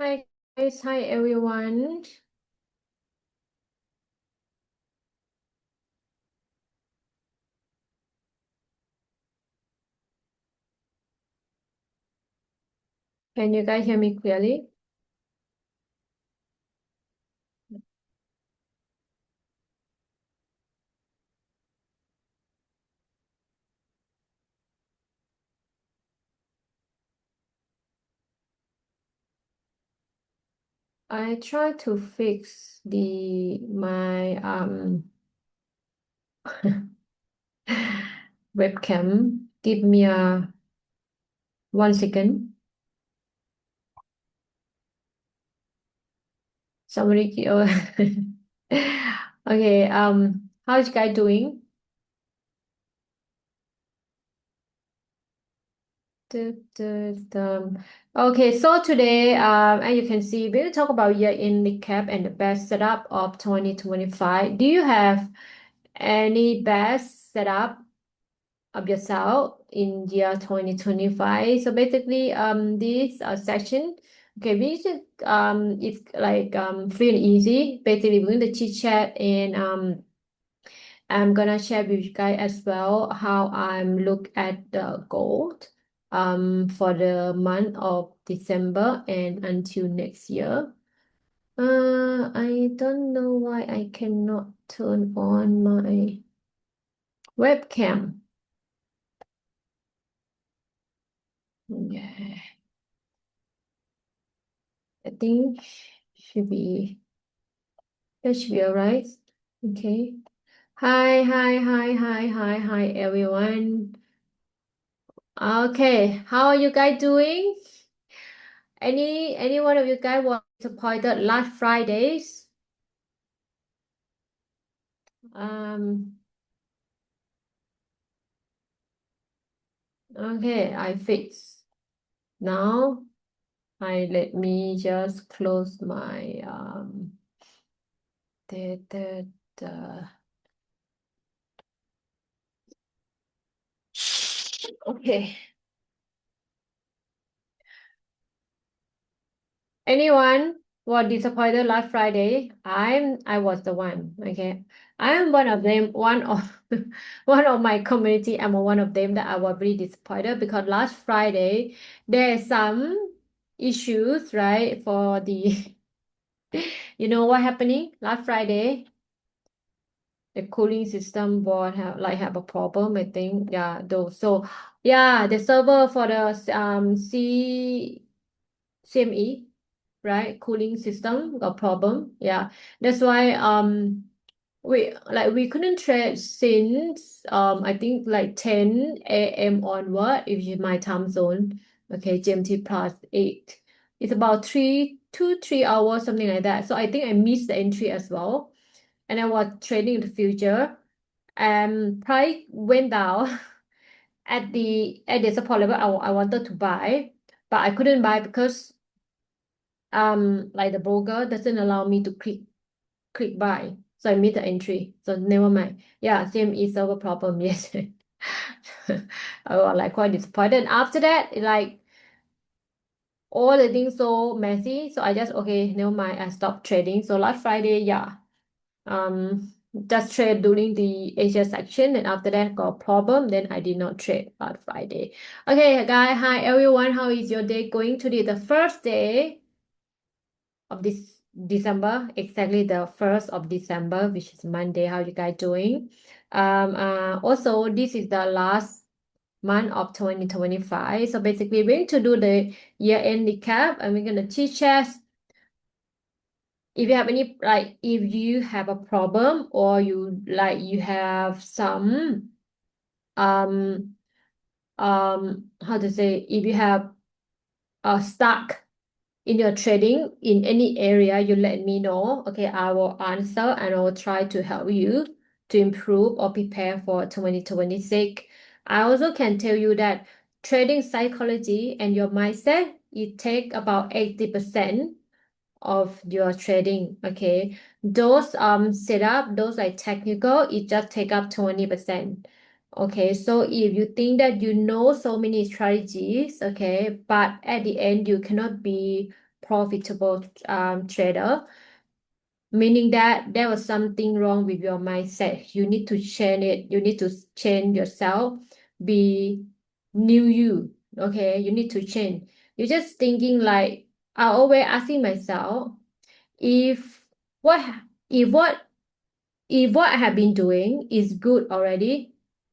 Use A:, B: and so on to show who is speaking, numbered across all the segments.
A: Hi guys, hi everyone. Can you guys hear me clearly? I try to fix the my webcam. Give me a 1 second. Somebody okay, how's you guys doing? Okay, so today, as you can see, we'll talk about year-end recap and the best setup of 2025. Do you have any best setup of yourself in year 2025? So basically, this section, okay, we should it's like free and easy. Basically, we're going to chit chat and I'm gonna share with you guys as well how I'm look at the gold for the month of December and until next year. I don't know why I cannot turn on my webcam. Yeah, I think that should be alright. Okay. Hi, everyone. Okay, how are you guys doing? Any one of you guys was disappointed last Fridays? Um, okay, I fix. Now I let me just close my the okay. Anyone was disappointed last Friday? I was the one. Okay. I am one of them, one of one of my community. I'm one of them that I was really disappointed because last Friday there's some issues, right? For the you know what happening last Friday? The cooling system board have a problem, I think. Yeah, though. So yeah, the server for the CME, right? Cooling system got problem. Yeah. That's why we couldn't trade since I think like 10 a.m. onward if you my time zone. Okay, GMT plus 8. It's about 3 hours, something like that. So I think I missed the entry as well. And I was trading in the future. Price went down at the support level. I wanted to buy, but I couldn't buy because like the broker doesn't allow me to click buy, so I made the entry, so never mind. Yeah, same is server problem. Yes. I was like quite disappointed. After that, like all the things so messy, so I just okay, never mind, I stopped trading. So last Friday, yeah, just trade during the Asia section, and after that got problem, then I did not trade last Friday. Okay, guys, hi everyone, how is your day going today? The first day of this December, exactly the 1st of December, which is Monday. How you guys doing? Also, this is the last month of 2025. So basically, we're going to do the year-end recap, and we're gonna chit chat. If you have any, like, if you have a problem or you have some um how to say, if you have stuck in your trading in any area, you let me know. Okay, I will answer and I will try to help you to improve or prepare for 2026. I also can tell you that trading psychology and your mindset, it take about 80% of your trading. Okay, those setup, those like technical, it just take up 20%. Okay, so if you think that you know so many strategies, okay, but at the end you cannot be profitable trader, meaning that there was something wrong with your mindset. You need to change it. You need to change yourself. Be new you. Okay, you need to change. You're just thinking like I always asking myself if what if what if what I have been doing is good already,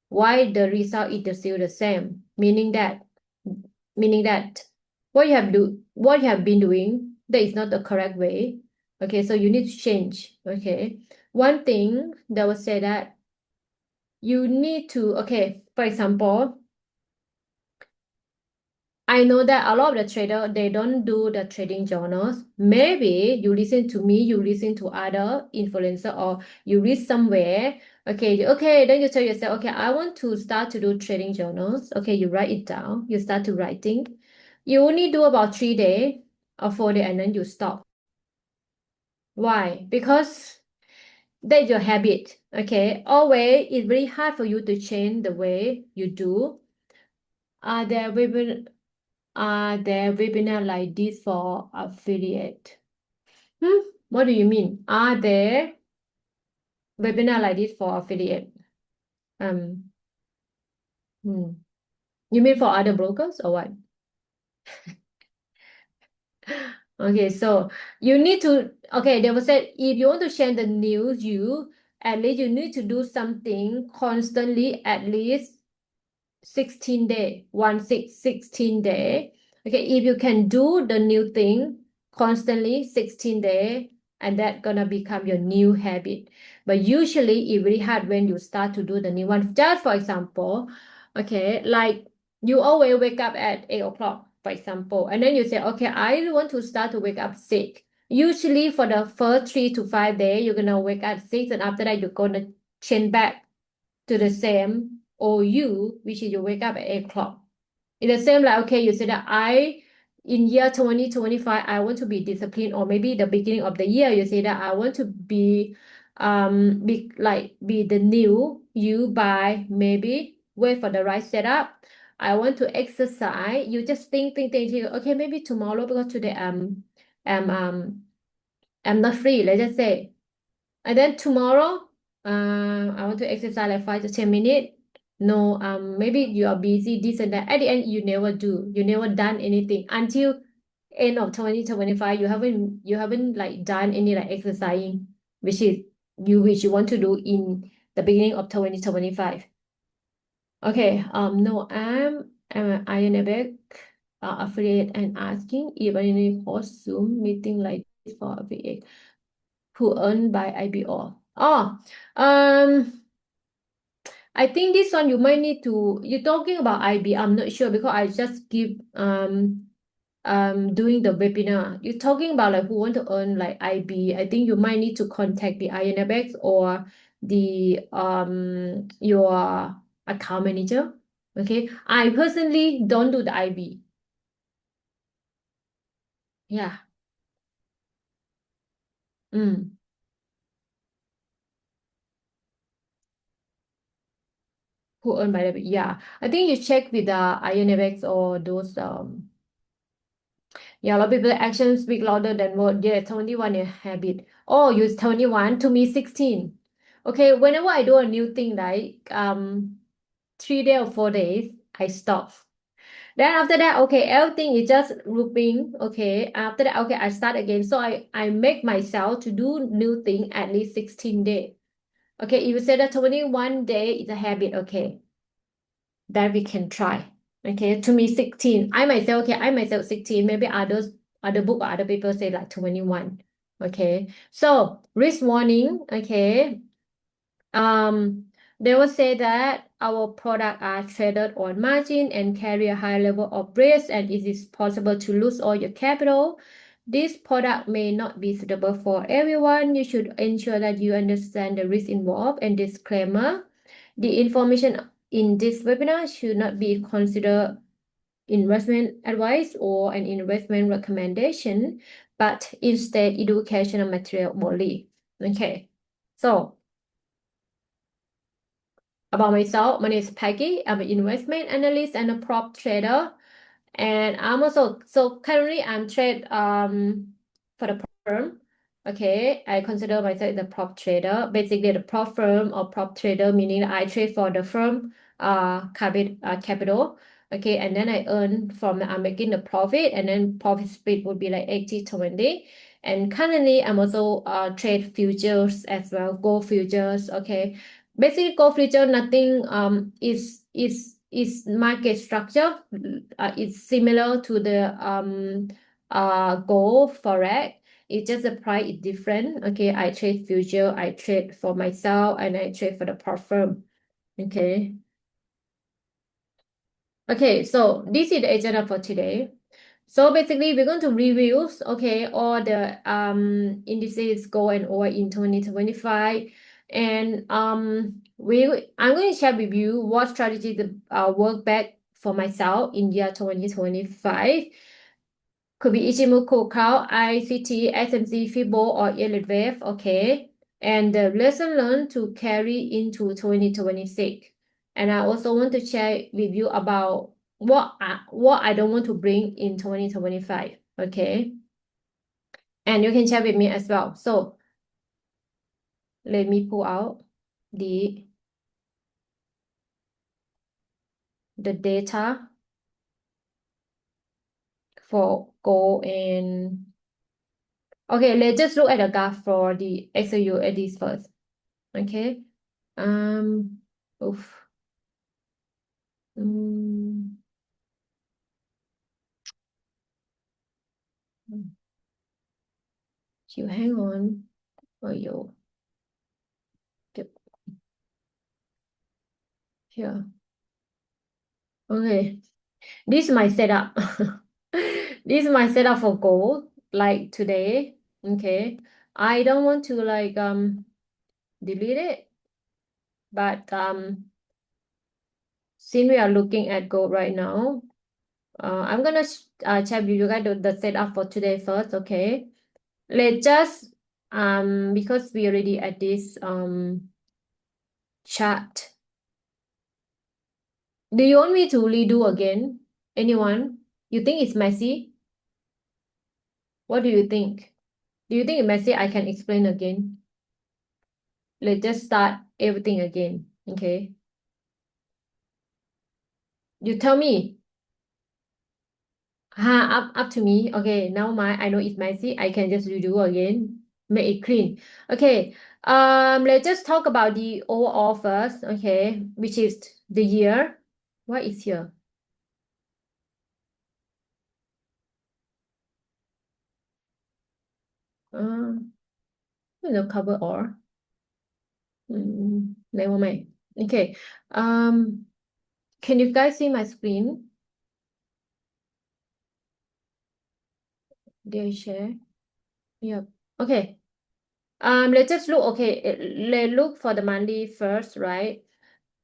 A: why the result is still the same? Meaning that what you have been doing, that is not the correct way. Okay, so you need to change. Okay. One thing that would say that you need to, okay, for example, I know that a lot of the trader they don't do the trading journals. Maybe you listen to me, you listen to other influencer, or you read somewhere. Okay, then you tell yourself, okay, I want to start to do trading journals. Okay, you write it down, you start to writing. You only do about 3 days or 4 days and then you stop. Why? Because that's your habit. Okay, always it's very hard for you to change the way you do. Are there webinar Are there webinar like this for affiliate? What do you mean? Are there webinar like this for affiliate? Um, hmm. You mean for other brokers or what? Okay, so you need to, okay, they will say if you want to change the news, you at least you need to do something constantly at least 16 day, 16 day. Okay, if you can do the new thing constantly 16 day, and that gonna become your new habit. But usually it's really hard when you start to do the new one. Just for example, okay, like you always wake up at 8 o'clock, for example, and then you say, okay, I want to start to wake up 6. Usually for the first 3 to 5 days, you're gonna wake up 6, and after that you're gonna change back to the same or you, which is you wake up at 8 o'clock. It's the same like, okay, you say that in year 2025, I want to be disciplined, or maybe the beginning of the year, you say that I want to be the new you by maybe wait for the right setup. I want to exercise. You just think, okay, maybe tomorrow because today I'm um I'm not free, let's just say. And then tomorrow, I want to exercise like 5 to 10 minutes. No, maybe you are busy, this and that. At the end, you never do. You never done anything until end of 2025. You haven't like done any like exercising, which you want to do in the beginning of 2025. Okay. No, I'm an IronFX affiliate and asking if any host Zoom meeting like this for affiliate who earn by IBO. I think this one you might need to. You're talking about IB. I'm not sure because I just give doing the webinar. You're talking about like who want to earn like IB. I think you might need to contact the INFX or the your account manager. Okay, I personally don't do the IB. Yeah. Mm. Who earn by the, yeah. I think you check with the INFX or those yeah, a lot of people actions speak louder than word. Yeah, 21 a habit. Oh, use 21 to me 16. Okay, whenever I do a new thing, like 3 days or 4 days, I stop. Then after that, okay, everything is just looping. Okay, after that, okay, I start again. So I make myself to do new thing at least 16 days. Okay, if you say that 21 day is a habit, okay, that we can try. Okay, to me 16. I myself 16. Maybe other book or other people say like 21. Okay. So risk warning, okay. They will say that our product are traded on margin and carry a high level of risk, and it is possible to lose all your capital. This product may not be suitable for everyone. You should ensure that you understand the risk involved and disclaimer. The information in this webinar should not be considered investment advice or an investment recommendation, but instead educational material only. Okay, so about myself, my name is Peggy. I'm an investment analyst and a prop trader. And I'm also, so currently I'm trade for the firm. Okay, I consider myself the prop trader. Basically, the prop firm or prop trader, meaning I trade for the firm capital. Okay, and then I earn from, I'm making the profit, and then profit split would be like 80-20. And currently, I'm also trade futures as well, gold futures. Okay, basically gold future nothing is market structure. It's similar to the gold forex. It's just the price is different. Okay, I trade future, I trade for myself, and I trade for the prop firm. Okay. Okay, so this is the agenda for today. So basically, we're going to review, okay, all the indices go and over in 2025, and I'm going to share with you what strategy to work back for myself in year 2025. Could be Ichimoku, Crowd, ICT, SMC, Fibo, or Elite Wave, okay? And the lesson learned to carry into 2026. And I also want to share with you about what I don't want to bring in 2025, okay? And you can share with me as well. So let me pull out the data for gold and okay, let's just look at the graph for the XAUSD first. Okay. Um, oof. Mm, you hang on. Oh, you here. Okay. This is my setup. This is my setup for gold, like today. Okay. I don't want to like delete it, but since we are looking at gold right now, I'm gonna share with you guys the setup for today first. Okay. Let's just because we already at this chart. Do you want me to redo again? Anyone? You think it's messy? What do you think? Do you think it's messy? I can explain again. Let's just start everything again. Okay. You tell me. Up to me. Okay, now I know it's messy. I can just redo again. Make it clean. Okay. Let's just talk about the overall first. Okay, which is the year. What is here? Cover all. Never mind. Okay. Can you guys see my screen? Did I share? Yep. Okay. Let's just look. Okay, let's look for the monthly first, right?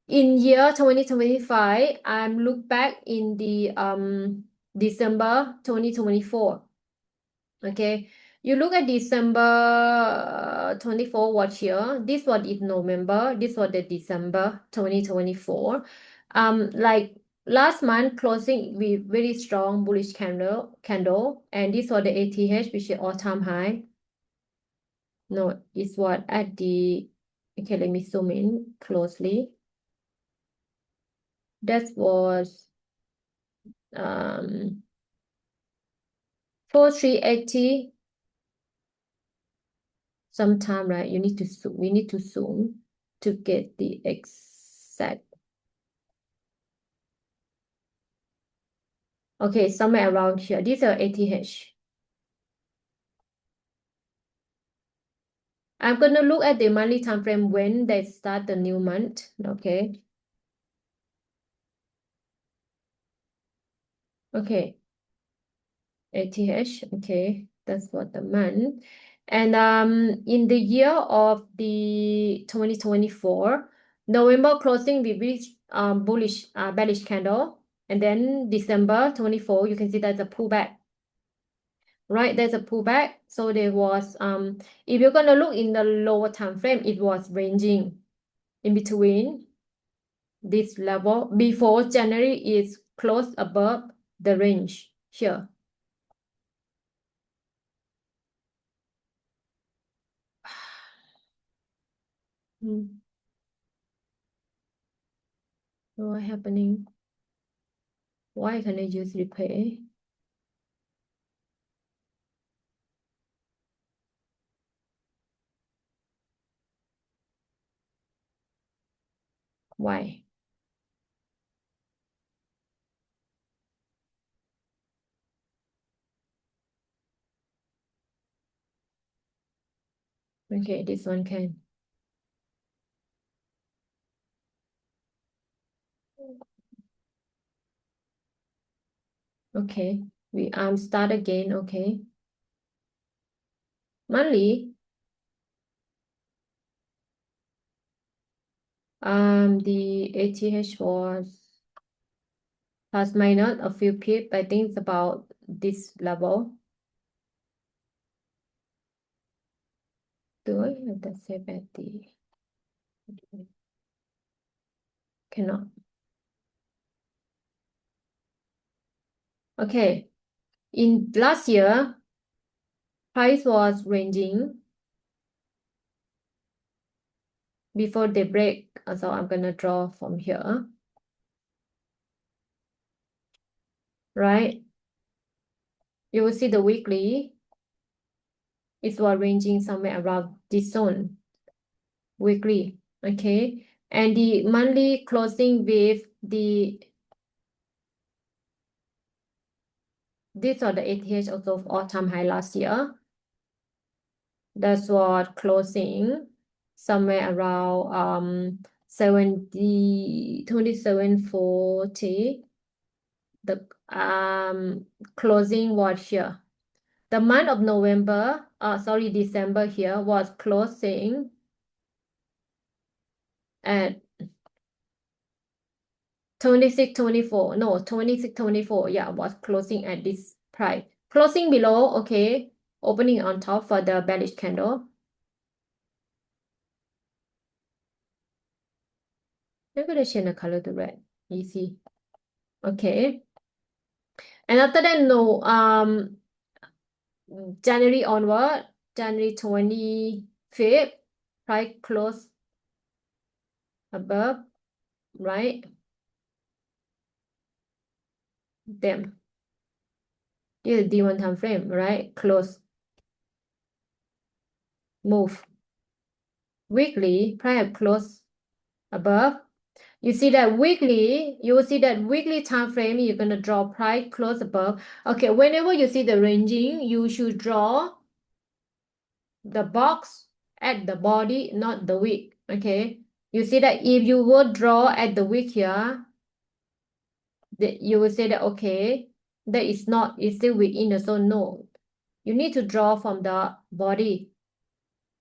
A: In year 2025, I'm look back in the December 2024. Okay, you look at December 24 watch here. This one is November. This was the December 2024. Like last month closing with very strong bullish candle, and this was the ATH, which is all-time high. No, it's what at the okay. Let me zoom in closely. That was 4380 sometime, right? You need to zoom. We need to zoom to get the exact. Okay, somewhere around here. These are ATH. I'm gonna look at the monthly time frame when they start the new month. Okay. Okay. ATH. Okay, that's what the month. And in the year of the 2024, November closing with this bullish bearish candle, and then December 24, you can see there's a pullback. Right, there's a pullback. So there was if you're gonna look in the lower time frame, it was ranging in between this level before January is closed above the range here. What happening? Why can I use replay? Why? Okay, this one can. Okay, we start again. Okay, monthly. The ATH was plus minus a few pip. I think it's about this level. Do I have the save at the? Cannot. Okay, in last year, price was ranging before they break. So I'm gonna draw from here, right? You will see the weekly. It was ranging somewhere around this zone, weekly, okay? And the monthly closing with this was the ATH also of all-time high last year. That's what closing somewhere around 2740. The closing was here. The month of December here was closing at 2624. Yeah, was closing at this price. Closing below, okay. Opening on top for the bearish candle. I'm gonna change the color to red. Easy. Okay. And after that, no, January onward, January 25th, price close above, right? Them. This is D1 time frame, right? Close. Move. Weekly, price close above. You see that weekly, you will see that weekly time frame, you're gonna draw price close above. Okay, whenever you see the ranging, you should draw the box at the body, not the wick. Okay, you see that if you would draw at the wick here, you will say that okay, that is not, it's still within the zone. No, you need to draw from the body.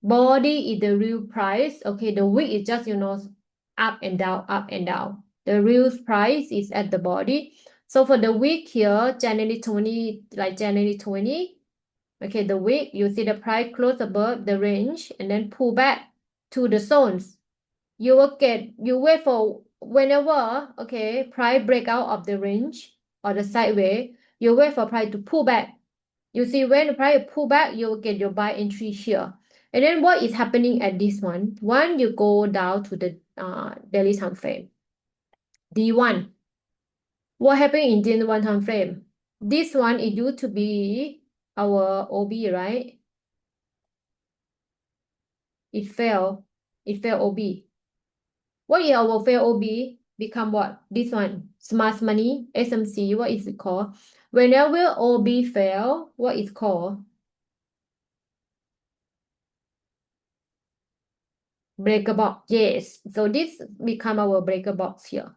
A: Body is the real price. Okay, the wick is just up and down, up and down. The real price is at the body. So for the wick here, January 20, like January 20, okay, the wick, you see the price close above the range and then pull back to the zones. You wait for whenever, okay, price break out of the range or the sideways, you wait for price to pull back. You see when the price pull back, you will get your buy entry here. And then what is happening at this one? One, you go down to the daily time frame. D1. What happened in D1 time frame? This one, it used to be our OB, right? It fell. It fell OB. What is our fail OB? Become what? This one. Smart money, SMC, what is it called? Whenever OB fail, what is called? Breaker box. Yes. So this become our breaker box here.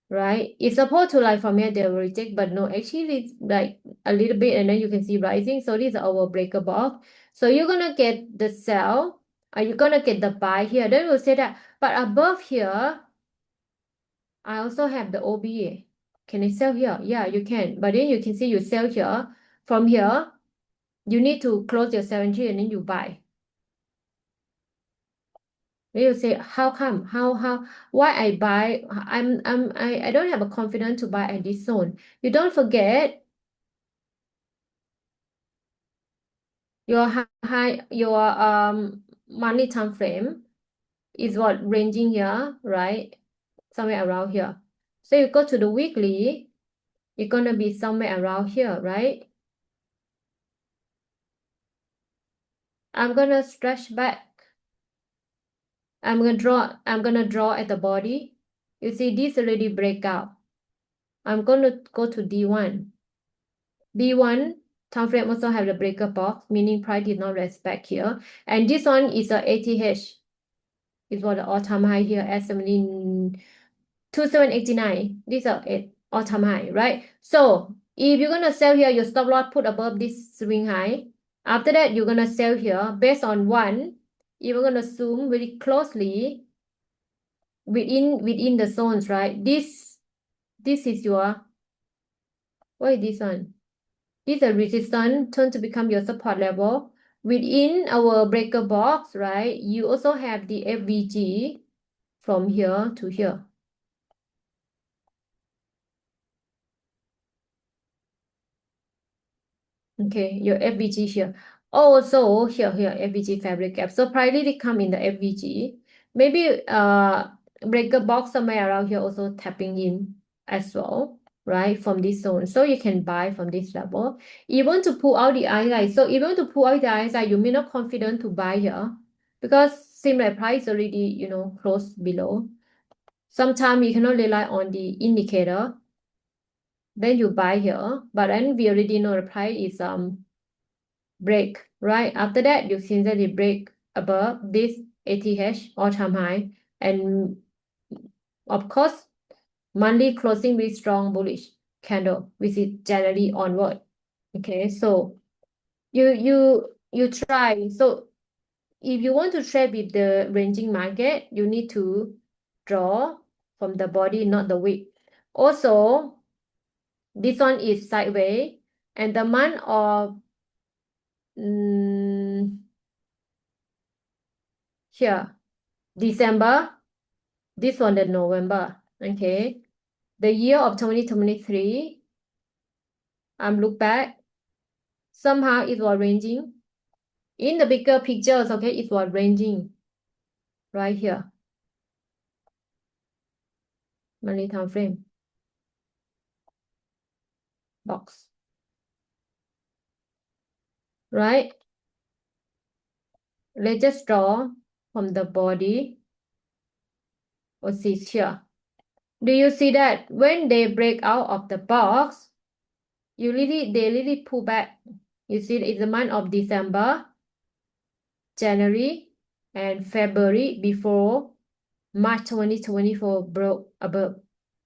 A: Right? It's supposed to like from here they will reject, but no, actually it's like a little bit and then you can see rising. So this is our breaker box. So you're gonna get the sell. Are you gonna get the buy here? Then we'll say that, but above here, I also have the OB. Can I sell here? Yeah, you can. But then you can see you sell here. From here, you need to close your 7G and then you buy. You say, how come? Why I buy? I don't have a confidence to buy at this zone. You don't forget your monthly time frame is what ranging here, right? Somewhere around here. So you go to the weekly, it's gonna be somewhere around here, right? I'm gonna stretch back. I'm gonna draw at the body. You see this already break out. I'm gonna go to D1. D1 time frame also have the breaker box, meaning price did not respect here. And this one is a ATH. It's what the all-time high here at 2789. These are all-time high, right? So if you're gonna sell here, your stop loss put above this swing high. After that, you're gonna sell here based on one. You're gonna zoom very closely within the zones, right? This is your, what is this one? This is a resistance turn to become your support level. Within our breaker box, right? You also have the FVG from here to here. Okay, your FVG here. Also here FVG fabric gap. So probably they come in the FVG. Maybe breaker box somewhere around here also tapping in as well, right? From this zone. So you can buy from this level. You want to pull out the RSI. So if you want to pull out the RSI, you may not confident to buy here because seem like price already, close below. Sometimes you cannot rely on the indicator. Then you buy here, but then we already know the price is break, right? After that, you see that it break above this ATH all-time high, and of course, monthly closing with strong bullish candle, which is January onward. Okay, so you try. So if you want to trade with the ranging market, you need to draw from the body, not the wick. Also, this one is sideways, and the month of here, December, this one the November, okay. The year of 2023, look back, somehow it was ranging. In the bigger pictures, okay, it was ranging right here. Monthly time frame. Box. Right? Let's just draw from the body. What's this here? Do you see that when they break out of the box, they really pull back. You see it's the month of December, January, and February before March 2024 broke above.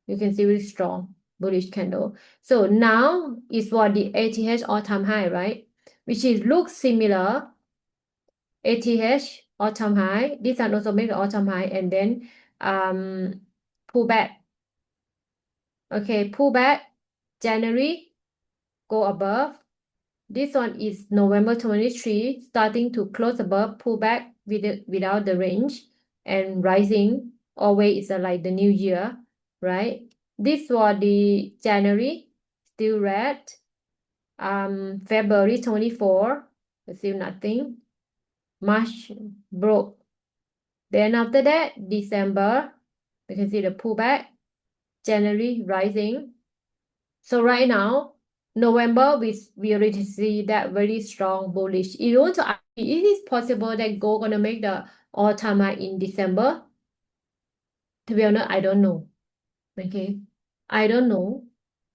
A: You can see really strong bullish candle. So now is what the ATH all-time high, right? Which is looks similar. ATH all-time high. This one also make the all-time high and then pull back. Okay, pull back. January go above. This one is November 23, starting to close above, pull back without the range and rising. Always is like the new year, right? This was the January, still red. February 24, still nothing. March broke. Then after that, December, you can see the pullback. January rising. So right now, November, we already see that very strong bullish. If you want to ask me, is it possible that gold gonna make the all-time high in December? To be honest, I don't know. Okay, I don't know.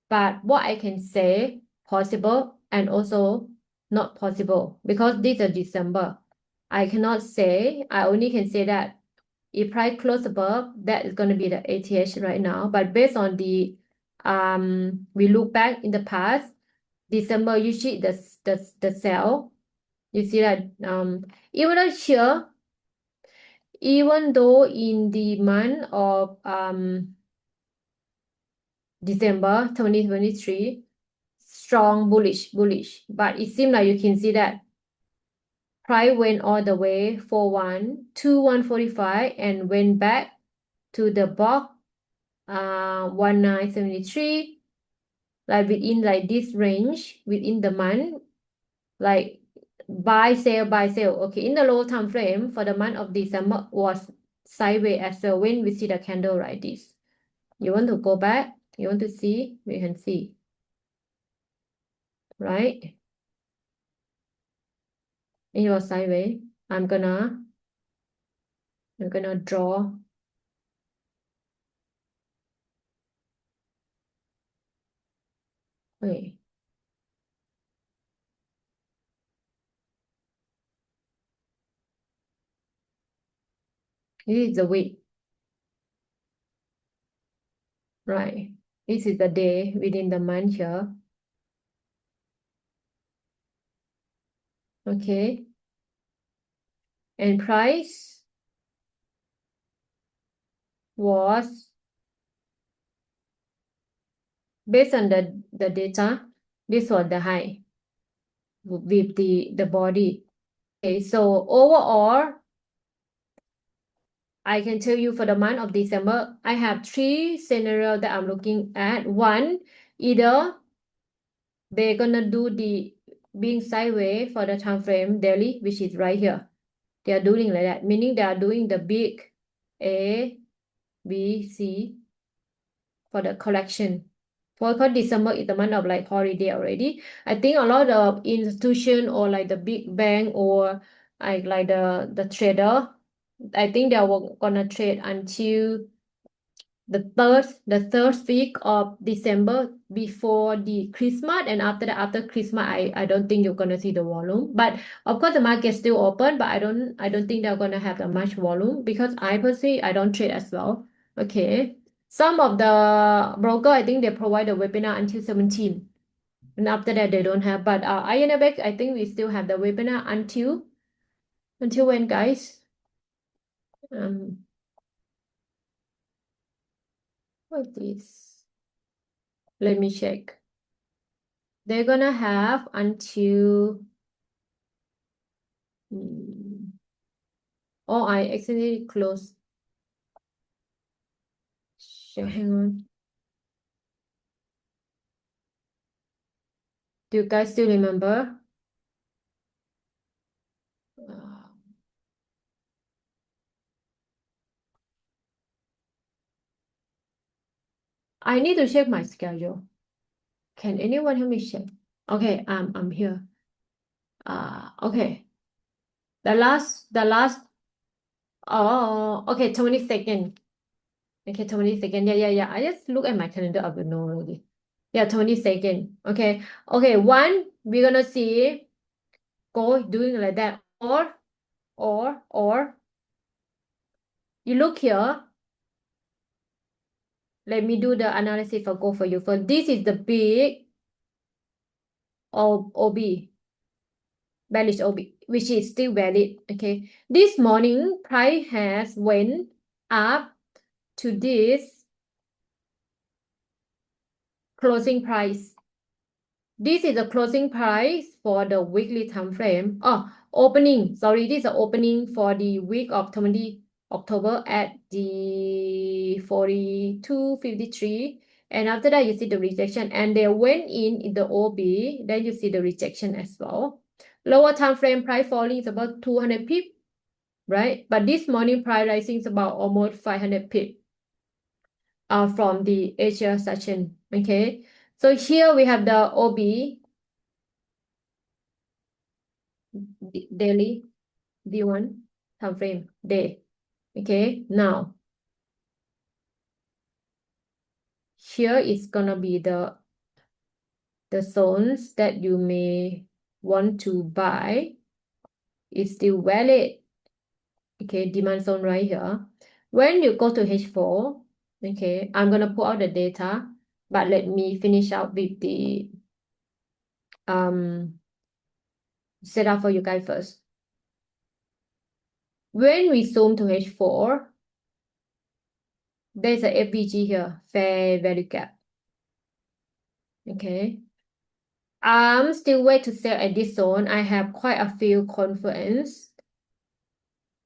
A: But what I can say, possible and also not possible because this is December. I cannot say. I only can say that if price close above, that is going to be the ATH right now. But based on the we look back in the past, December usually the sell. You see that even though here, even though in the month of December 2023, strong bullish, but it seems like you can see that price went all the way for 1 and went back to the box 1973, like within like this range within the month, like buy sell. Okay, in the low time frame for the month of December was sideways as well when we see the candle like this. You want to go back? You want to see? We can see, right? It was sideways. I'm gonna draw. Wait, this is the week, right? This is the day within the month here. Okay, and price was based on the data. This was the high with the body. Okay, so overall, I can tell you for the month of December, I have three scenarios that I'm looking at. One, either they're gonna do the being sideways for the time frame daily, which is right here. They are doing like that, meaning they are doing the big A, B, C for the collection. Because December is the month of like holiday already. I think a lot of institution or like the big bank or like the trader, I think they are gonna trade until the third week of December before the Christmas, and after that, after Christmas, I don't think you're gonna see the volume. But of course the market is still open, but I don't think they're gonna have that much volume because I personally I don't trade as well. Okay. Some of the broker, I think they provide the webinar until 17. And after that they don't have. But IronFX, I think we still have the webinar until when, guys? Um what is this? Let me check. They're gonna have until oh, I accidentally closed. Shit, hang on. Do you guys still remember? Uh, I need to check my schedule. Can anyone help me check? Okay, I'm here. Okay. The last oh, okay, 22nd. Okay, 22nd. Yeah. I just look at my calendar, I will know already. Yeah, 22nd. Okay. Okay, one, we're gonna see go doing like that. Or you look here. Let me do the analysis for go for you. For this is the big OB, bearish OB, which is still valid. Okay. This morning price has went up to this closing price. This is the closing price for the weekly time frame. Oh, opening. Sorry, this is the opening for the week of 20 October at the 42.53. And after that, you see the rejection. And they went in the OB. Then you see the rejection as well. Lower time frame price falling is about 200 pip, right? But this morning price rising is about almost 500 pip from the Asia session. Okay. So here we have the OB. Daily D1 time frame day. Okay, now here is gonna be the zones that you may want to buy. It's still valid. Okay, demand zone right here. When you go to H4, okay, I'm gonna pull out the data, but let me finish out with the setup for you guys first. When we zoom to H4, there's a FVG here, fair value gap. Okay. I'm still wait to sell at this zone. I have quite a few confluence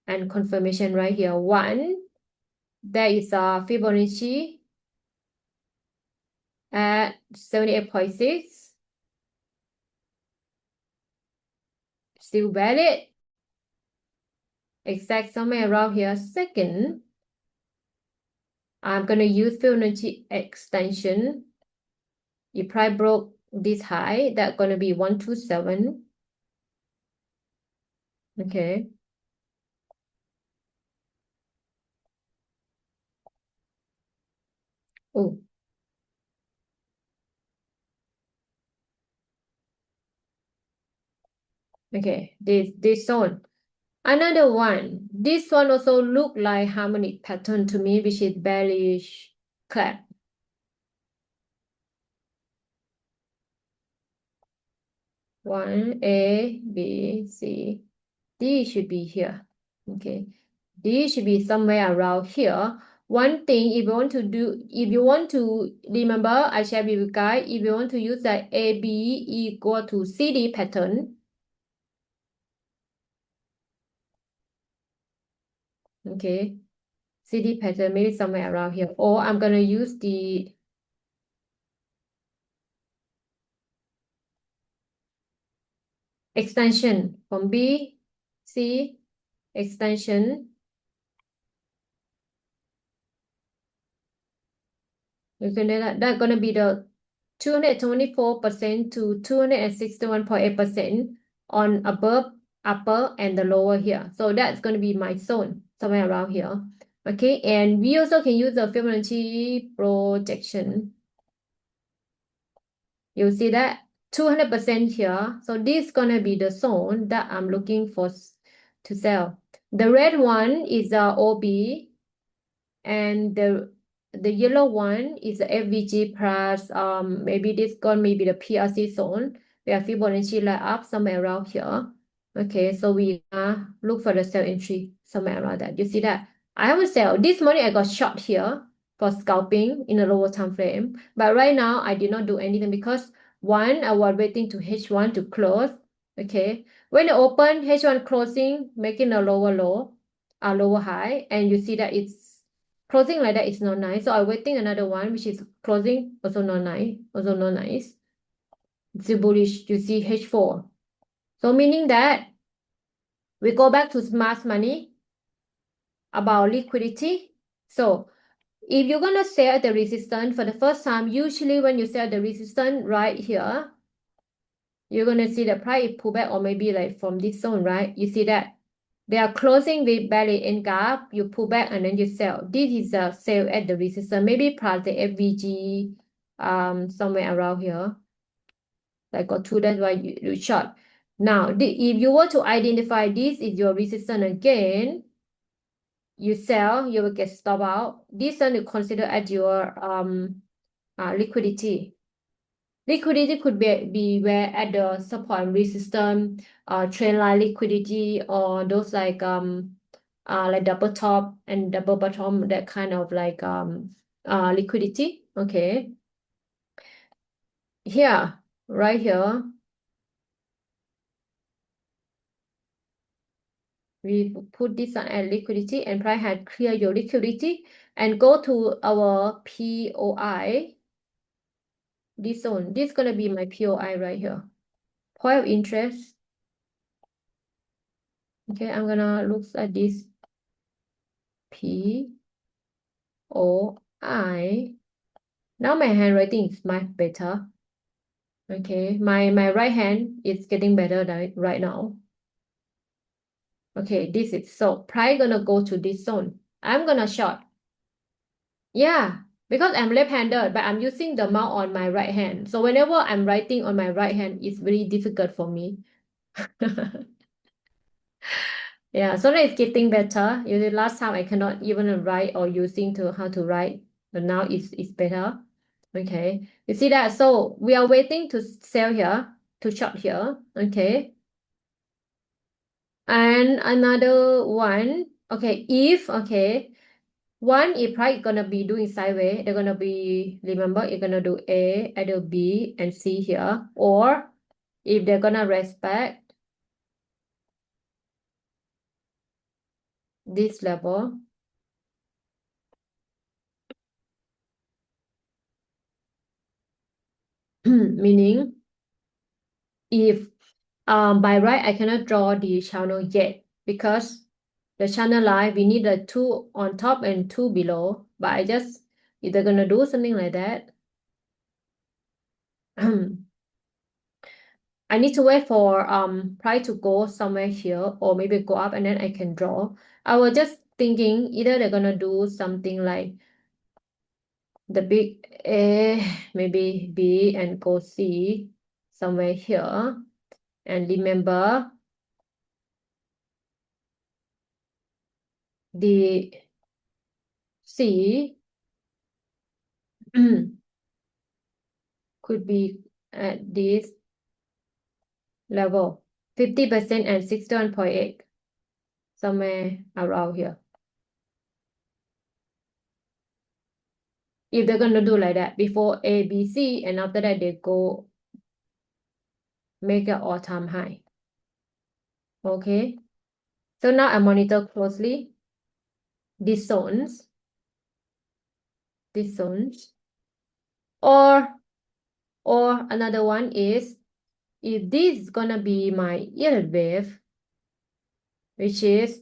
A: and confirmation right here. One, there is a Fibonacci at 78.6, still valid. Exact somewhere around here. Second, I'm gonna use Fibonacci extension. If price broke this high, that's gonna be 127. Okay. Oh, okay. This zone. Another one. This one also look like harmonic pattern to me, which is bearish clap. One, A, B, C. D should be here. Okay. D should be somewhere around here. One thing, if you want to remember, I share with you guys, if you want to use the AB equal to CD pattern, okay, CD pattern maybe somewhere around here, or I'm gonna use the extension from B, C, extension. You can do that. That's gonna be the 224% to 261.8% on above, upper, and the lower here. So that's going to be my zone, somewhere around here. Okay, and we also can use the Fibonacci projection. You see that 200% here. So this is going to be the zone that I'm looking for to sell. The red one is the OB, and the yellow one is the FVG plus maybe this one may be the PRC zone where Fibonacci light up somewhere around here. Okay, so we look for the sell entry somewhere around that. You see that? I haven't sell. This morning I got short here for scalping in a lower time frame. But right now I did not do anything because one, I was waiting to H1 to close. Okay. When it open, H1 closing, making a lower low, a lower high, and you see that it's closing like that is not nice. So I'm waiting another one, which is closing, also not nice, also not nice. It's bullish, you see H4. So meaning that we go back to smart money about liquidity. So if you're gonna sell at the resistance for the first time, usually when you sell the resistance right here, you're gonna see the price pull back or maybe like from this zone, right? You see that they are closing with belly and gap, you pull back and then you sell. This is a sell at the resistance, maybe plus the FVG somewhere around here. Like got two, that's why you short. Now, if you were to identify this is your resistance again, you sell, you will get stop out. This one you consider as your liquidity. Liquidity could be where at the support and resistance, trend line liquidity, or those like double top and double bottom, that kind of like liquidity. Okay. Here, right here, we put this on as liquidity and price had clear your liquidity and go to our POI. This zone, this is gonna be my POI right here. Point of interest. Okay, I'm gonna look at this POI. Now my handwriting is much better. Okay, my right hand is getting better right now. Okay, this is so price gonna go to this zone. I'm gonna short. Yeah, because I'm left-handed, but I'm using the mouse on my right hand. So whenever I'm writing on my right hand, it's very difficult for me. Yeah, so now it's getting better. Usually last time I cannot even write or using to how to write, but now it's better. Okay, you see that? So we are waiting to sell here, to short here. Okay, and another one. Okay, if price gonna be doing sideways, they're gonna be, remember, you're gonna do A, either B and C here, or if they're gonna respect this level, meaning if by right I cannot draw the channel yet because the channel line we need a two on top and two below, but I just if they're gonna do something like that, I need to wait for price to go somewhere here or maybe go up and then I can draw. I was just thinking either they're gonna do something like the big A, maybe B and go C somewhere here. And remember the C could be at this level, 50% and 61.8, somewhere around here. If they're gonna do like that before A, B, C, and after that they go make an all-time high. Okay. So now I monitor closely these zones, or another one is if this is gonna be my yield wave, which is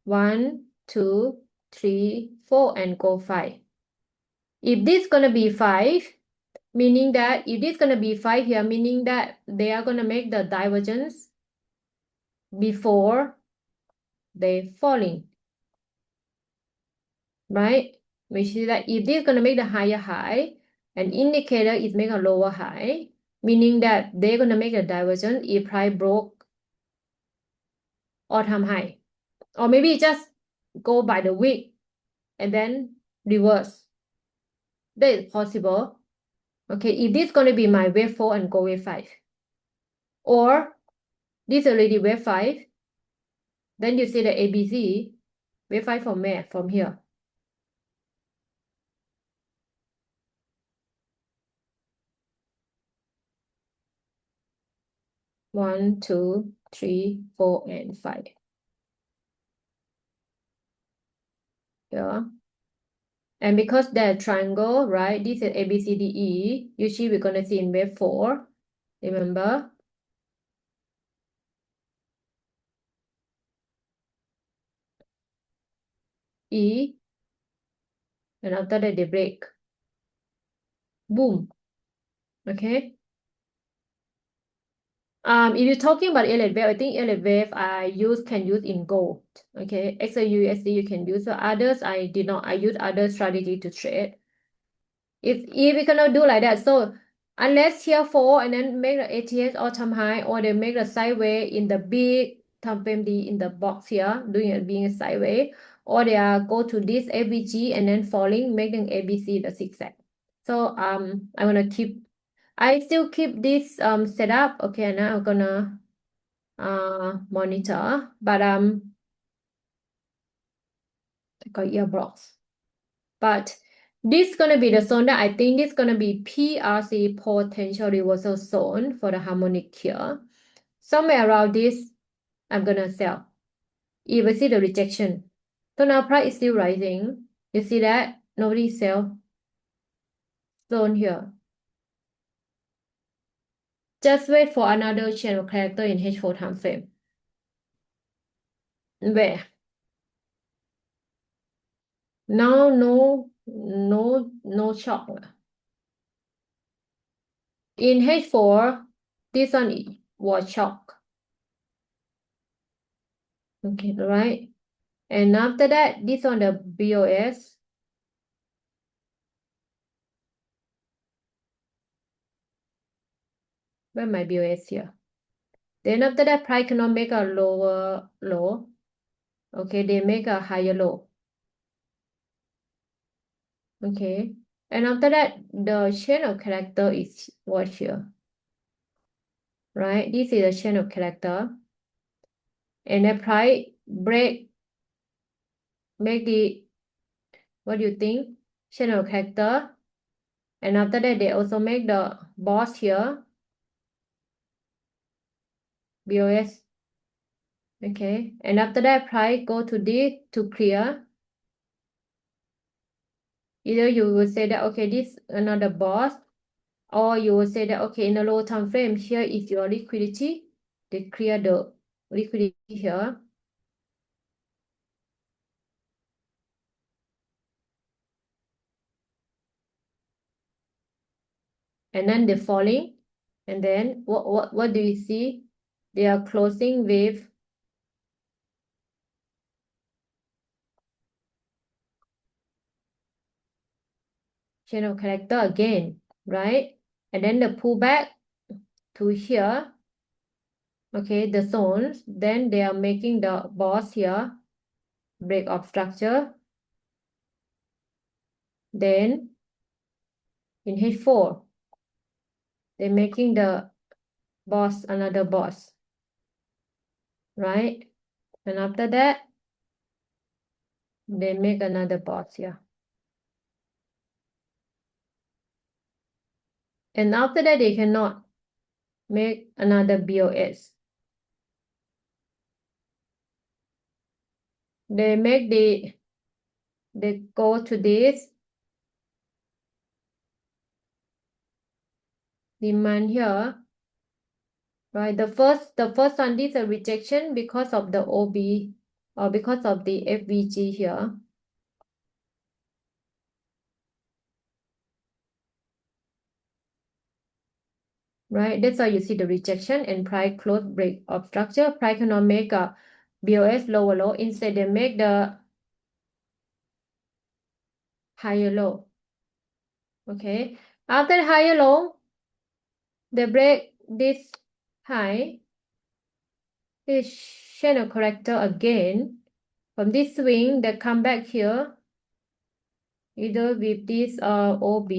A: 1, 2, 3, 4, and go 5. If this gonna be 5, meaning that if this gonna be 5 here, meaning that they are gonna make the divergence before they falling, right? Which is that if this gonna make the higher high, an indicator is make a lower high, meaning that they're gonna make a divergence if price broke all-time high, or maybe just go by the week and then reverse. That is possible. Okay, if this gonna be my wave 4 and go wave 5, or this already wave 5, then you see the ABC wave 5 from where? From here. One, two, three, 4, and 5. Yeah. And because they're triangle, right? This is A, B, C, D, E. Usually we're gonna see in wave 4. Remember? E. And after that they break. Boom. Okay. If you're talking about elliott wave, I think elliott wave can use in gold. Okay. XAUUSD you can use. So others I did not. I use other strategy to trade. If we cannot do like that, so unless here fall and then make the ATS all-time high, or they make the sideways in the big time frame D in the box here, doing it being a sideways, or they are go to this ABG and then falling, making ABC the zigzag. So I'm gonna keep. I still keep this setup. Okay, now I'm gonna monitor, but I got earbuds. But this is gonna be the zone that I think this is gonna be PRC potential reversal zone for the harmonic here. Somewhere around this, I'm gonna sell. If I see the rejection. So now price is still rising. You see that? Nobody sell zone here. Just wait for another channel character in H4 time frame. Where? Now no shock. In H4, this one was shock. Okay, right? And after that, this on the BOS. Where my BOS here? Then after that, price cannot make a lower low. Okay, they make a higher low. Okay. And after that, the chain of character is what here? Right? This is a chain of character. And the price break, make the, what do you think? Chain of character. And after that, they also make the boss here. BOS. Okay, and after that, price go to this to clear. Either you will say that, okay, this another boss, or you will say that, okay, in a low time frame, here is your liquidity. They clear the liquidity here. And then they're falling. And then what do you see? They are closing with chain of character again, right? And then the pullback to here, okay, the zones, then they are making the boss here, break of structure. Then in H4, they're making the boss, another boss, right? And after that, they make another boss here. And after that, they cannot make another BOS. They make they go to this demand here, right? The first one, this is a rejection because of the OB or because of the FVG here. Right, that's why you see the rejection and price close break of structure. Price cannot make a BOS lower low. Instead, they make the higher low. Okay, after higher low, they break this high, this channel corrector again. From this swing, they come back here, either with this OB,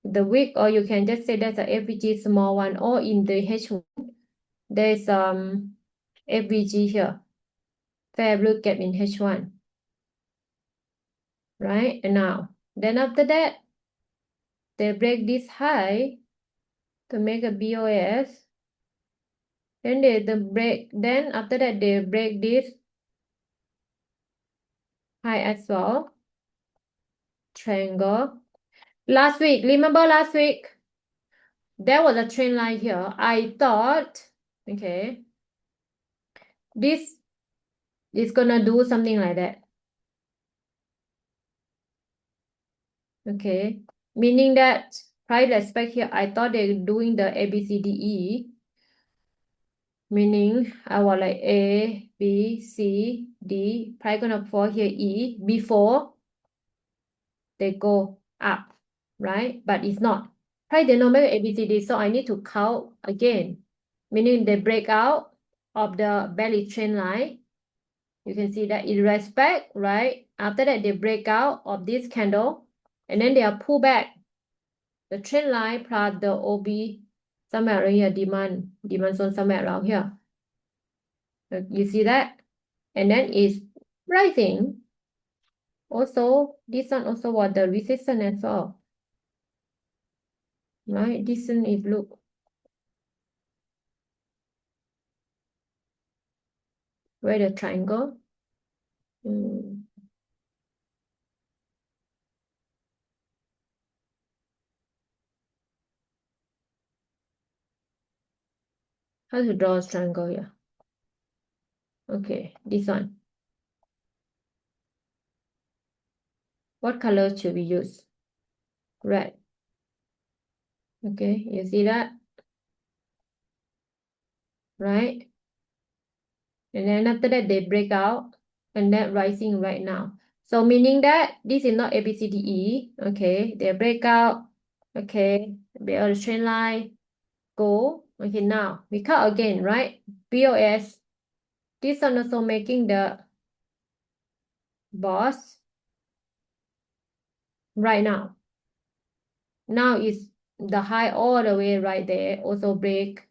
A: the wick, or you can just say that's a FVG small one, or in the H1, there's FVG here, fair blue gap in H1. Right? And now, then after that, they break this high to make a BOS. Then then after that, they break this high as well. Triangle. Last week, remember last week? There was a trend line here. I thought, okay, this is gonna do something like that. Okay, meaning that price respect here, I thought they're doing the ABCDE, meaning I was like A, B, C, D, price gonna fall here E before they go up, right? But it's not. Price did not make ABCD, so I need to count again, meaning they break out of the bearish trend line. You can see that it respect, right? After that, they break out of this candle, and then they are pull back the trend line plus the OB somewhere around here, demand zone somewhere around here. You see that? And then it's rising. Also, this one also was the resistance as well. Right? This one is look. Where the triangle? How to draw a triangle here? Okay, this one. What color should we use? Red. Okay, you see that? Right? And then after that, they break out and then rising right now. So meaning that this is not ABCDE. Okay, they break out. Okay, below the trend line. Go. Okay, now we cut again, right? BOS. This one also making the boss right now. Now is the high all the way right there. Also break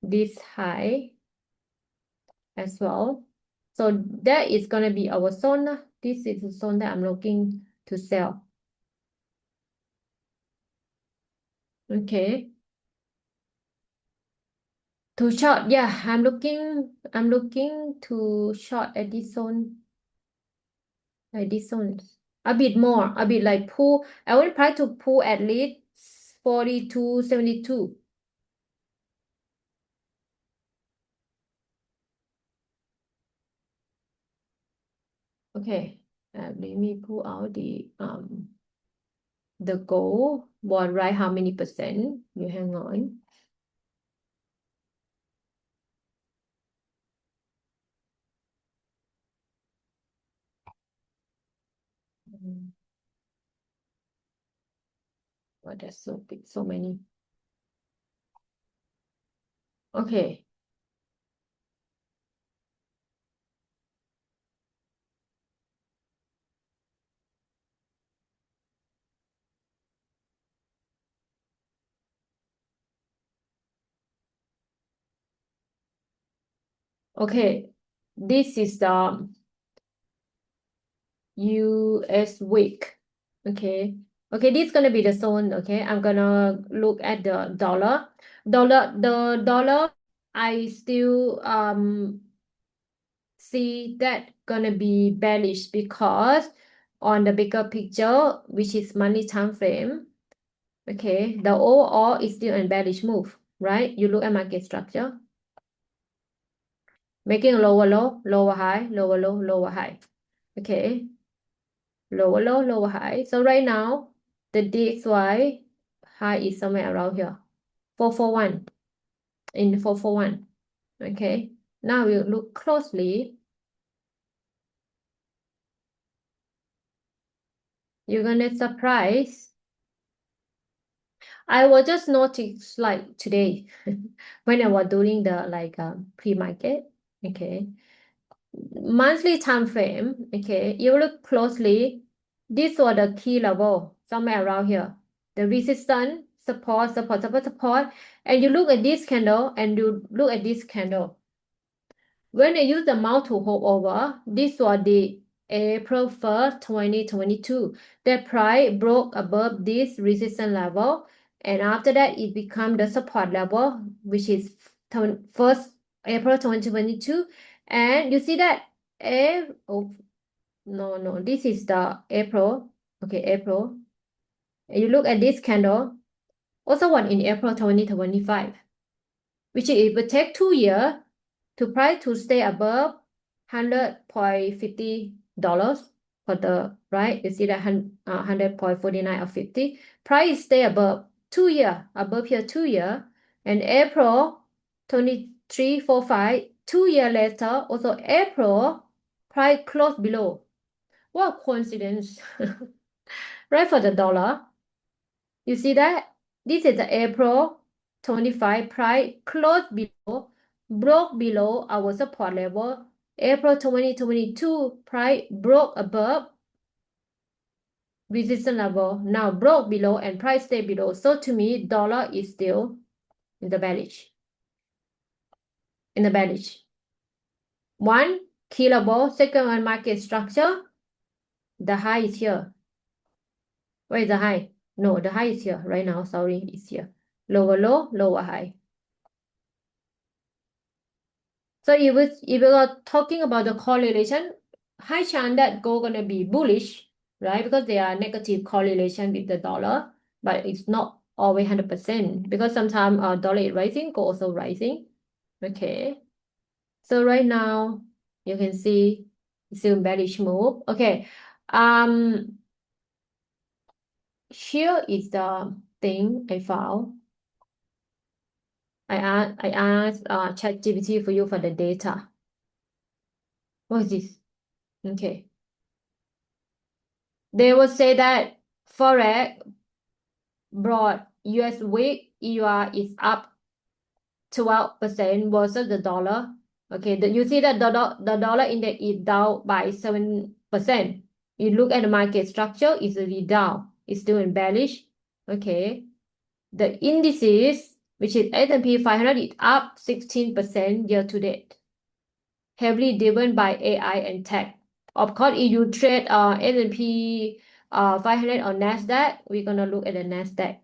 A: this high as well. So that is gonna be our zone. This is the zone that I'm looking to sell. Okay. To short, yeah, I'm looking to short at this zone, like this zone. A bit more, a bit like pull. I will try to pull at least 42.72. Okay, let me pull out the goal bond, right? How many percent? You hang on. Mm, oh, that's so big, so many. Okay. Okay. This is the US week. Okay. Okay, this is gonna be the zone. Okay, I'm gonna look at the dollar. The dollar, I still see that gonna be bearish because on the bigger picture, which is monthly time frame, okay, the overall is still a bearish move, right? You look at market structure, making a lower low, lower high, lower low, lower high. Okay, lower low, lower high. So right now, the DXY high is somewhere around here, 441, in 441. Okay, now we look closely. You're gonna surprise. I was just noticed like today when I was doing the pre-market. Okay, monthly time frame. Okay, you look closely. This was the key level somewhere around here. The resistance, support, support, support, support. And you look at this candle and you look at this candle. When I use the mouse to hover over, this was the April 1st, 2022. The price broke above this resistance level, and after that, it became the support level, which is 1st April 2022. And you see that, oh, no, this is the April. Okay, April. And you look at this candle, also one in April 2025, which it would take 2 years to price to stay above $100.50 for the right. You see that 100.49 or 50. Price stay above 2 year, above here 2 year. And April 23, 4, 5, 2 year later, also April, price close below. What coincidence, right? For the dollar, you see that this is the April 25 price close below, broke below our support level. April 2022 price broke above resistance level, now broke below and price stay below. So to me, dollar is still in the bearish. In the bearish. One, key level. Second one, market structure. The high is here. Where is the high? No, the high is here right now. Sorry, it's here. Lower low, lower high. So if we are talking about the correlation, high chance that gold gonna be bullish, right? Because there are negative correlation with the dollar, but it's not always 100% because sometimes dollar is rising, gold also rising. Okay. So right now you can see it's still bearish move. Okay. Here is the thing I found. I asked ChatGPT for you for the data. What is this? Okay. They will say that Forex brought US week EUR is up 12% versus the dollar. Okay, you see that the dollar index is down by 7%. You look at the market structure, it's really down. It's still in bearish. Okay. The indices, which is S&P 500, is up 16% year to date, heavily driven by AI and tech. Of course, if you trade S&P 500 on Nasdaq, we're gonna look at the Nasdaq.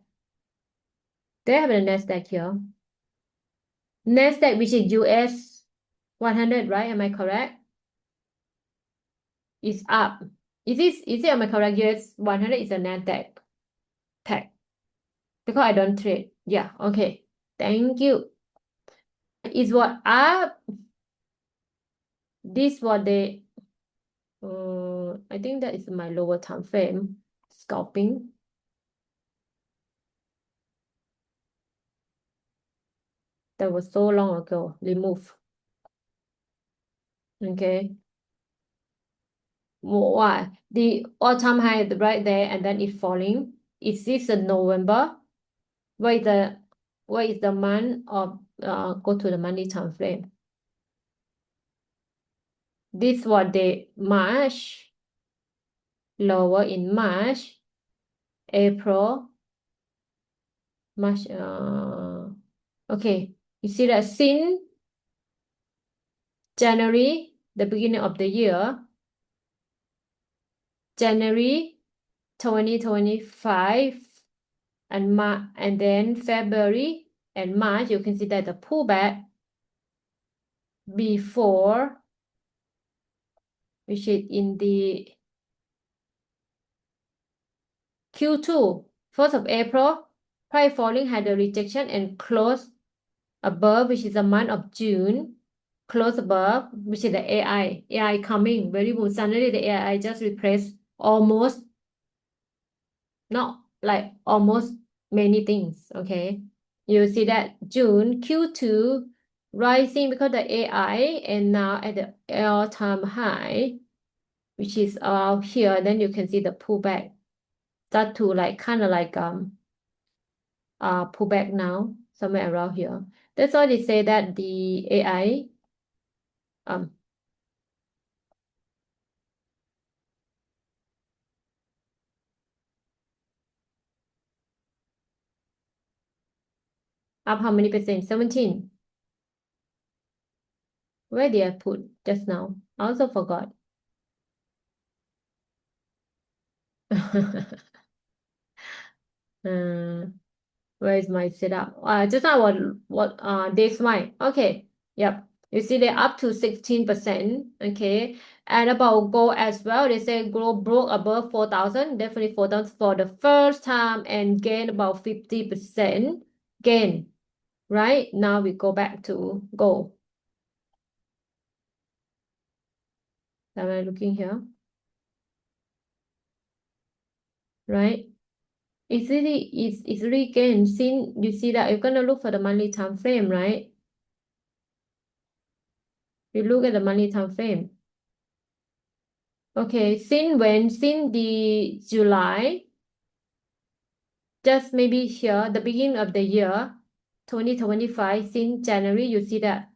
A: They have the Nasdaq here. Nasdaq, which is US 100, right? Am I correct? Is up. Am I correct? US 100 is a Nasdaq tag because I don't trade. Yeah, okay. Thank you. Is what up. This what they I think that is my lower time frame. Scalping. That was so long ago. Remove. Okay. Why? The all-time high right there and then it's falling. Is this a November? Where is the month of go to the monthly time frame? This was the March, lower in March, April, March. Okay, you see that since January, the beginning of the year, January 2025, and then February and March, you can see that the pullback before, which is in the Q2, 1st of April, price falling had a rejection and closed above, which is the month of June, close above, which is the AI coming very good. Suddenly the AI just replaced almost, not like almost many things. Okay, you see that June Q2 rising because the AI and now at the all-time high, which is around here. Then you can see the pullback start to like kind of like pull back now somewhere around here. That's why they say that the AI um up how many percent? 17. Where did I put just now? I also forgot. uh, where is my setup? Just now what this one. Okay. Yep. You see they're up to 16%. Okay. And about gold as well. They say gold broke above 4,000. Definitely 4,000 for the first time and gain about 50% gain. Right? Now we go back to gold. Am I looking here? Right? It's really gain. Since you see that you're gonna look for the monthly time frame, right? You look at the monthly time frame. Okay, since when? Since the July, just maybe here, the beginning of the year, 2025, since January, you see that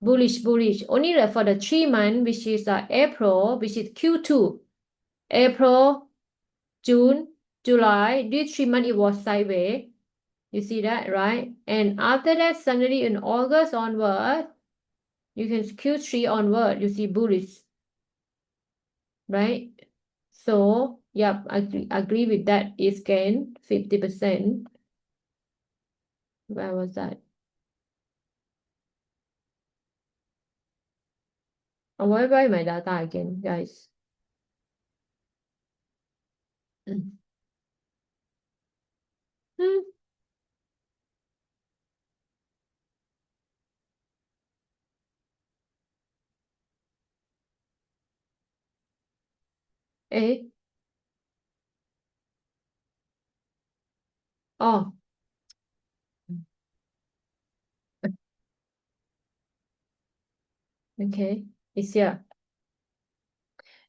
A: bullish. Only for the 3 months, which is April, which is Q2, April, June, July, these 3 months it was sideways. You see that, right? And after that, suddenly in August onward, you can Q3 onward, you see bullish, right? So, yep, I agree with that. It's gain 50%. Where was that? Oh, why my data again, guys? Mm. Hmm. Eh? Oh, okay. It's here.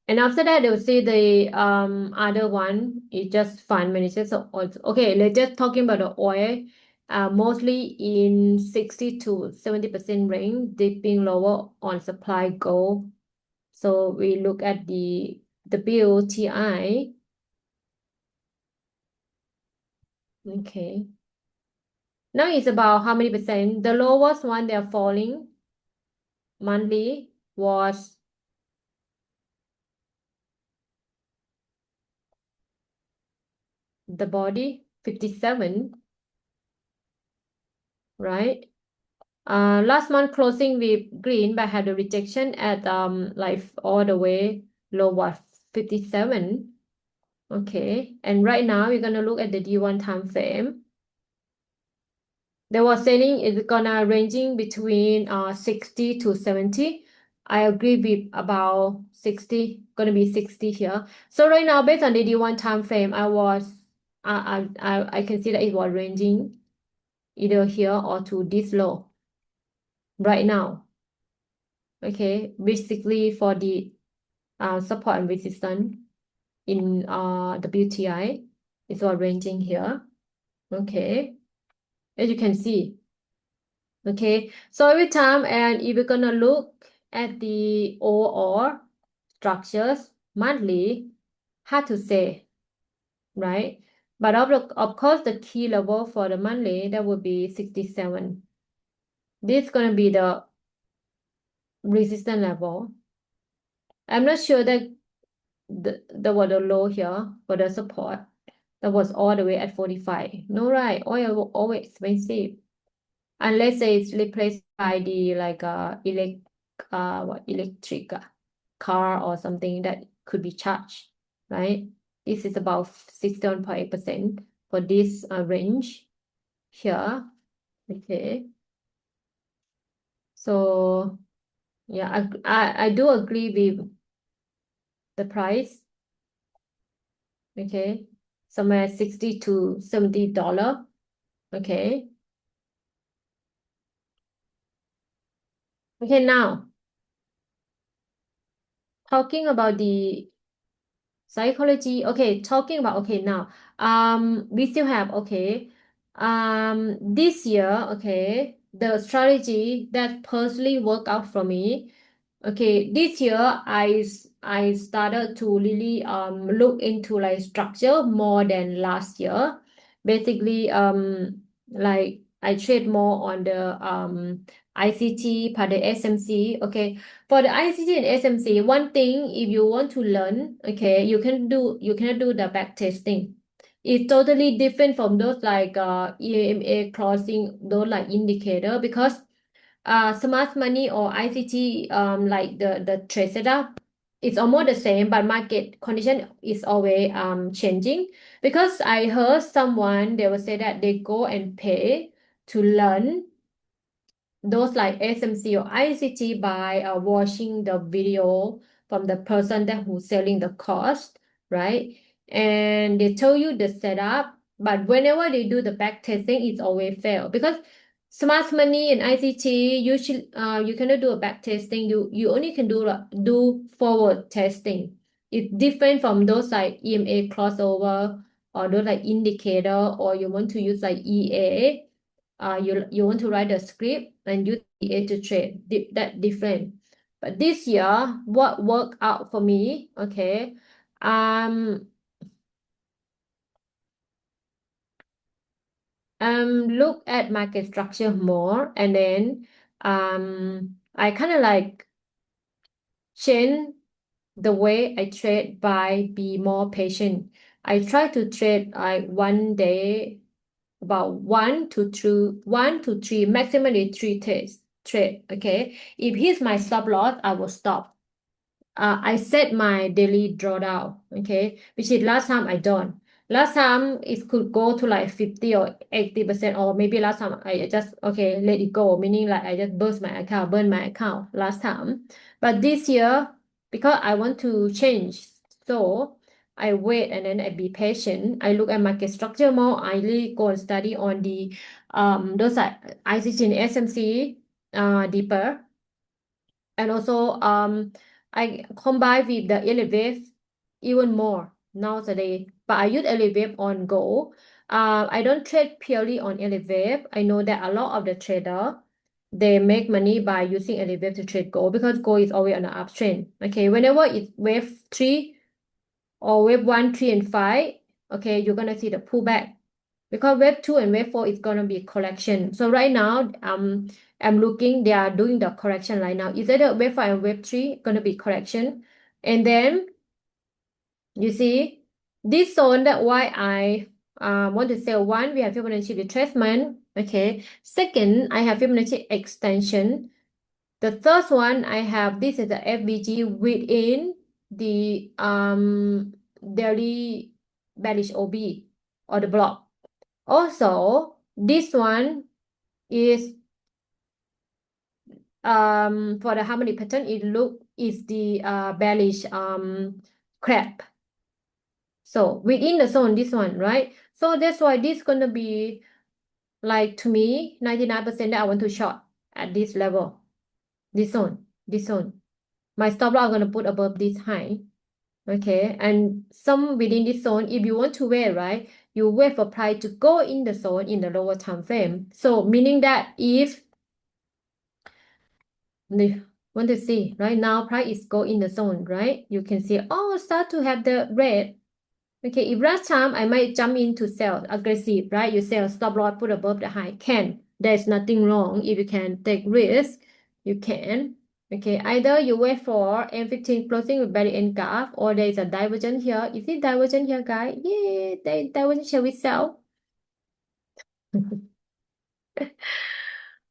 A: And after that, they'll see the other one is just fund managers. So okay, let's just talking about the oil. Mostly in 60 to 70% range, dipping lower on supply gold. So we look at the WTI. Okay. Now it's about how many percent? The lowest one they're falling monthly was the body 57, right? Last month closing with green, but had a rejection at like all the way low what 57. Okay, and right now we're gonna look at the D1 time frame. They were saying it's gonna ranging between 60 to 70. I agree with about 60, gonna be 60 here. So right now, based on the D1 time frame, I can see that it was ranging either here or to this low right now. Okay, basically for the support and resistance in WTI, it's all ranging here. Okay, as you can see. Okay, so every time, and if we're gonna look at the overall structures monthly, hard to say, right? But of course, the key level for the monthly, that would be 67. This is gonna be the resistance level. I'm not sure that the was the low here for the support. That was all the way at 45. No, right? Oil always expensive. Unless it's replaced by the like electric car or something that could be charged, right? This is about 61.8% for this range here. Okay, so yeah, I do agree with the price. Okay, somewhere 60 to $70. Okay, okay, now talking about the psychology. Okay, talking about okay now. We still have okay. This year, okay, the strategy that personally worked out for me. Okay, this year I started to really look into like structure more than last year. Basically, like I trade more on the ICT part the SMC. Okay, for the ICT and SMC, one thing if you want to learn, okay, you cannot do the back testing. It's totally different from those like EMA crossing, those like indicator because smart money or ICT like the trade setup it's almost the same but market condition is always changing because I heard someone they will say that they go and pay to learn those like SMC or ICT by watching the video from the person that who's selling the cost, right? And they tell you the setup, but whenever they do the back testing, it's always fail because smart money and ICT usually you cannot do a back testing. You only can do forward testing. It's different from those like EMA crossover or those like indicator or you want to use like EA you want to write a script and use EA to trade. That different. But this year, what worked out for me, okay, um, look at market structure more, and then I kind of like change the way I trade by be more patient. I try to trade like one day about one to three, maximally three trade. Okay. If here's my stop loss, I will stop. I set my daily drawdown, okay, which is last time I don't. Last time it could go to like 50 or 80%, or maybe last time I just okay, let it go, meaning like I just burn my account last time. But this year, because I want to change, so I wait and then I be patient. I look at market structure more. I really go and study on the those like ICC and SMC deeper and also I combine with the elevate even more nowadays but I use elevate on gold. I don't trade purely on elevate. I know that a lot of the trader they make money by using elevate to trade gold because gold is always on the uptrend. Okay, whenever it's wave 3 or wave 1 3 and 5, okay, you're gonna see the pullback because wave 2 and wave 4 is gonna be correction. So right now I'm looking they are doing the correction right now. Is either wave 5 and wave 3 gonna be correction, and then you see this zone that why I want to sell one we have Fibonacci retracement Okay. Second, I have Fibonacci extension. The third one I have, this is the FBG within the daily bearish OB or the block. Also, this one is for the harmonic pattern, it is the bearish crab. So within the zone, this one, right? So that's why this gonna be like, to me, 99% that I want to short at this level, this zone, this zone. My stop loss I'm gonna put above this high. Okay, and some within this zone, if you want to wait, right, you wait for price to go in the zone in the lower time frame. So meaning that if the want to see right now price is go in the zone, right, you can see, oh, start to have the red. Okay, if last time I might jump in to sell aggressive, right, you sell stop loss put above the high, can, there's nothing wrong. If you can take risk, you can. Okay, either you wait for M15 closing with very end gap, or there is a divergence here. Is it divergent here, guys? Yeah, they divergent. Shall we sell?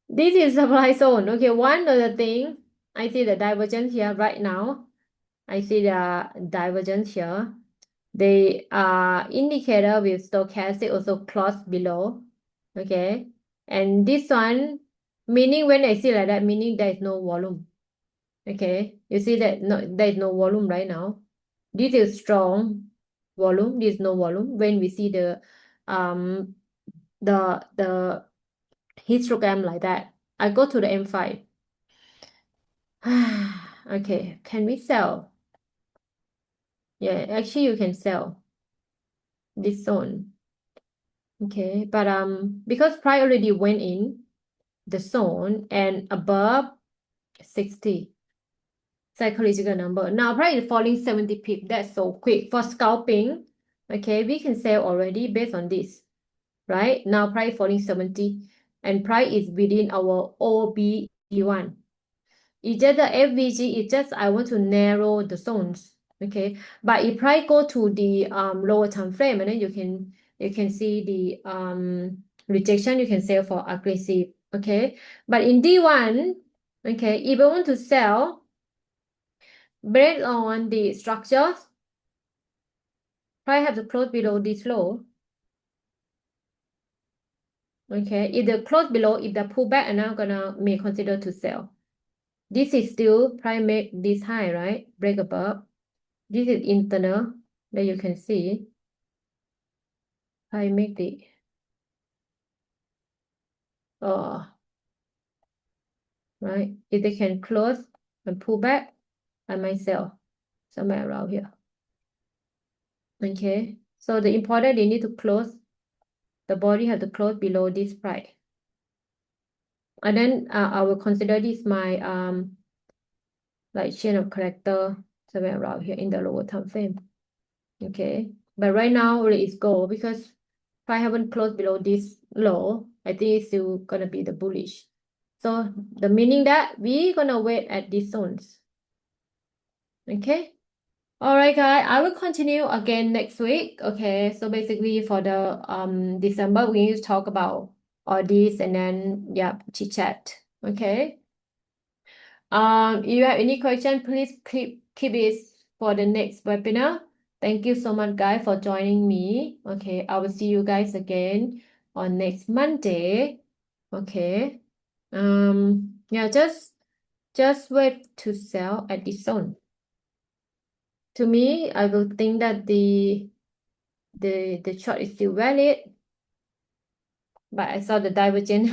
A: This is supply zone. Okay, one other thing, I see the divergence here right now. I see the divergence here. The indicator with stochastic also close below. Okay, and this one, meaning when I see like that, meaning there is no volume. Okay, you see that no, there is no volume right now. This is strong volume. This is no volume. When we see um the histogram like that, I go to the M5. Okay, can we sell? Yeah, actually you can sell this zone. Okay, but because price already went in the zone and above 60 psychological number. Now price is falling 70 pip. That's so quick. For scalping, okay, we can sell already based on this, right? Now price falling 70 and price is within our OB1. It's just the FVG, it's just I want to narrow the zones. Okay. But if price go to the lower time frame, and then you can see the rejection, you can sell for aggressive. Okay. But in D1, okay, if I want to sell based on the structures, price have to close below this low. Okay. If the close below, if the pullback, and I'm gonna may consider to sell. This is still price make this high, right? Break above. This is internal that you can see. I make the uh right. If they can close and pull back, I might sell somewhere around here. Okay. So the important they need to close, the body have to close below this price. And then I will consider this my like chain of character somewhere around here in the lower time frame. Okay. But right now it's go because if I haven't closed below this low, I think it's still gonna be the bullish. So the meaning that we gonna wait at these zones. Okay. All right, guys. I will continue again next week. Okay. So basically for the December, we need to talk about all this and then yeah, chit chat. Okay. If you have any question, please keep it for the next webinar. Thank you so much, guys, for joining me. Okay, I will see you guys again on next Monday. Okay. Yeah, just wait to sell at this zone. To me, I will think that the chart is still valid, but I saw the divergence.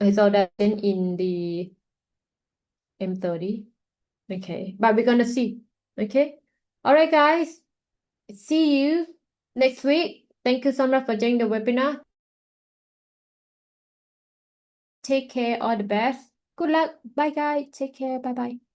A: I saw that in the M30. Okay, but we're gonna see. Okay. All right, guys. See you next week. Thank you so much for joining the webinar. Take care. All the best. Good luck. Bye, guys. Take care. Bye bye.